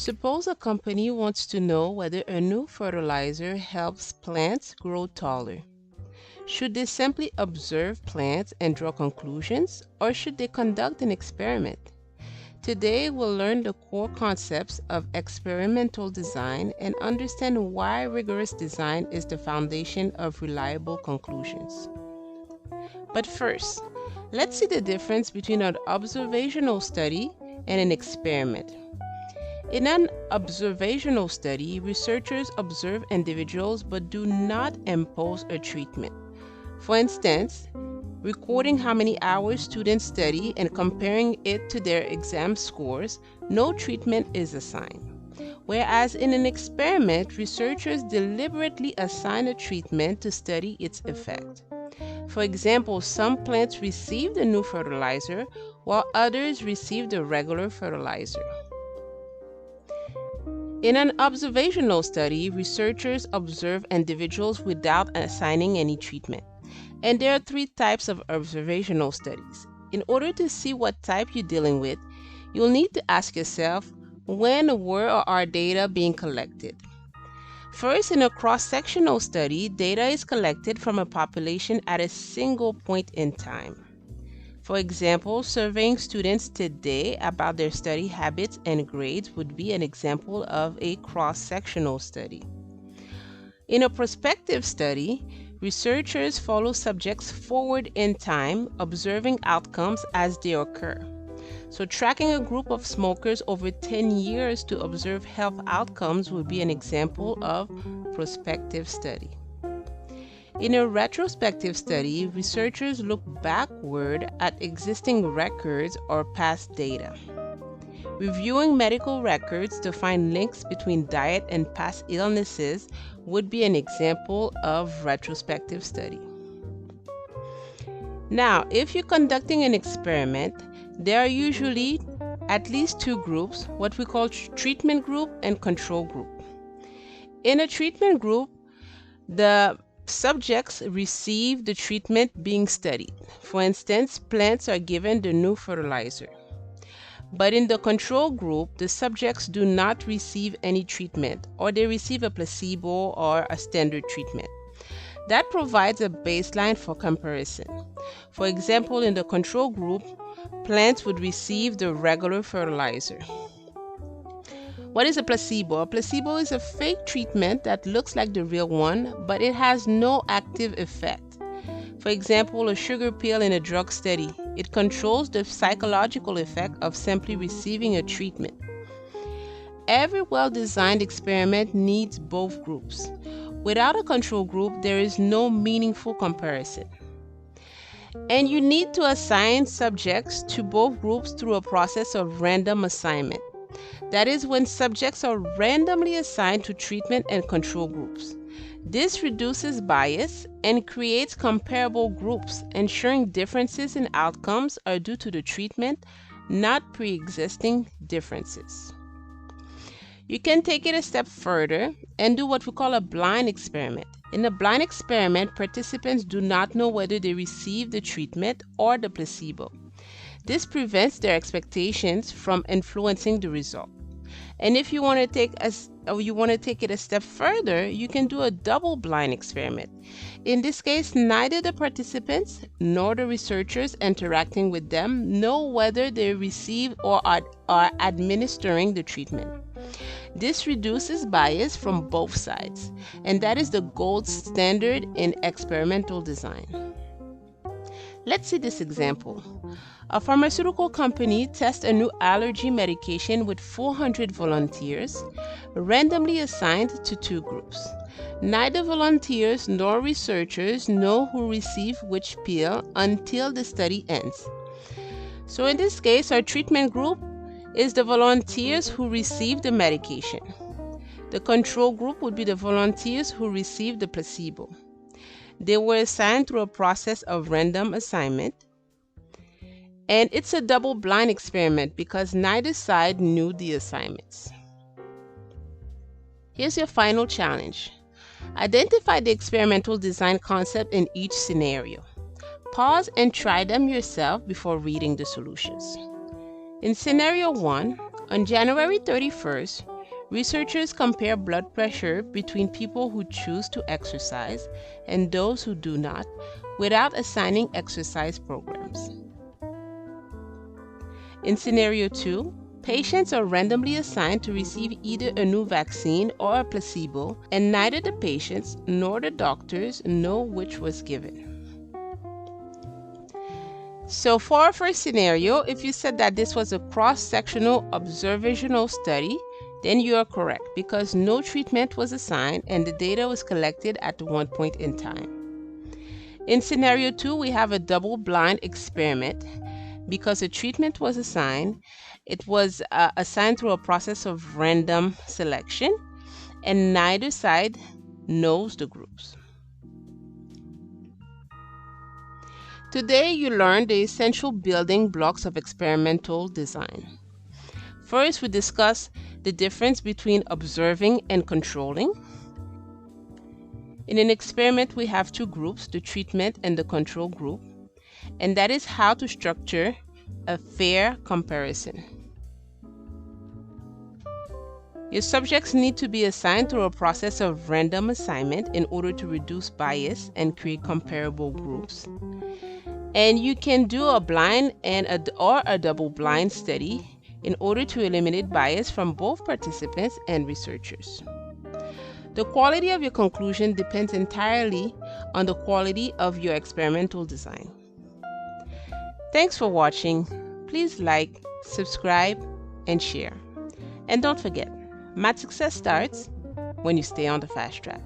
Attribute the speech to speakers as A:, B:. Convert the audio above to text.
A: Suppose a company wants to know whether a new fertilizer helps plants grow taller. Should they simply observe plants and draw conclusions, or should they conduct an experiment? Today, we'll learn the core concepts of experimental design and understand why rigorous design is the foundation of reliable conclusions. But first, let's see the difference between an observational study and an experiment. In an observational study, researchers observe individuals but do not impose a treatment. For instance, recording how many hours students study and comparing it to their exam scores, no treatment is assigned. Whereas in an experiment, researchers deliberately assign a treatment to study its effect. For example, some plants received a new fertilizer while others received a regular fertilizer. In an observational study, researchers observe individuals without assigning any treatment. And there are three types of observational studies. In order to see what type you're dealing with, you'll need to ask yourself, when were or are data being collected? First, in a cross-sectional study, data is collected from a population at a single point in time. For example, surveying students today about their study habits and grades would be an example of a cross-sectional study. In a prospective study, researchers follow subjects forward in time, observing outcomes as they occur. So tracking a group of smokers over 10 years to observe health outcomes would be an example of prospective study. In a retrospective study, researchers look backward at existing records or past data. Reviewing medical records to find links between diet and past illnesses would be an example of retrospective study. Now, if you're conducting an experiment, there are usually at least two groups, what we call treatment group and control group. In a treatment group, the subjects receive the treatment being studied. For instance, plants are given the new fertilizer. But in the control group, the subjects do not receive any treatment, or they receive a placebo or a standard treatment. That provides a baseline for comparison. For example, in the control group, plants would receive the regular fertilizer. What is a placebo? A placebo is a fake treatment that looks like the real one, but it has no active effect. For example, a sugar pill in a drug study. It controls the psychological effect of simply receiving a treatment. Every well-designed experiment needs both groups. Without a control group, there is no meaningful comparison. And you need to assign subjects to both groups through a process of random assignment. That is when subjects are randomly assigned to treatment and control groups. This reduces bias and creates comparable groups, ensuring differences in outcomes are due to the treatment, not pre-existing differences. You can take it a step further and do what we call a blind experiment. In a blind experiment, participants do not know whether they receive the treatment or the placebo. This prevents their expectations from influencing the result. And if you want to take it a step further, you can do a double-blind experiment. In this case, neither the participants nor the researchers interacting with them know whether they receive or are administering the treatment. This reduces bias from both sides, and that is the gold standard in experimental design. Let's see this example. A pharmaceutical company tests a new allergy medication with 400 volunteers, randomly assigned to two groups. Neither volunteers nor researchers know who received which pill until the study ends. So in this case, our treatment group is the volunteers who received the medication. The control group would be the volunteers who received the placebo. They were assigned through a process of random assignment. And it's a double-blind experiment because neither side knew the assignments. Here's your final challenge. Identify the experimental design concept in each scenario. Pause and try them yourself before reading the solutions. In scenario 1, on January 31st, Researchers compare blood pressure between people who choose to exercise and those who do not, without assigning exercise programs. In scenario 2, patients are randomly assigned to receive either a new vaccine or a placebo, and neither the patients nor the doctors know which was given. So for our first scenario, if you said that this was a cross-sectional observational study, then you are correct because no treatment was assigned and the data was collected at one point in time. In scenario 2, we have a double-blind experiment. Because a treatment was assigned, it was assigned through a process of random selection, and neither side knows the groups. Today, you learned the essential building blocks of experimental design. First, we discuss the difference between observing and controlling. In an experiment, we have two groups, the treatment and the control group, and that is how to structure a fair comparison. Your subjects need to be assigned through a process of random assignment in order to reduce bias and create comparable groups. And you can do a blind or a double-blind study in order to eliminate bias from both participants and researchers. The quality of your conclusion depends entirely on the quality of your experimental design. Thanks for watching. Please like, subscribe, and share. And don't forget, math success starts when you stay on the fast track.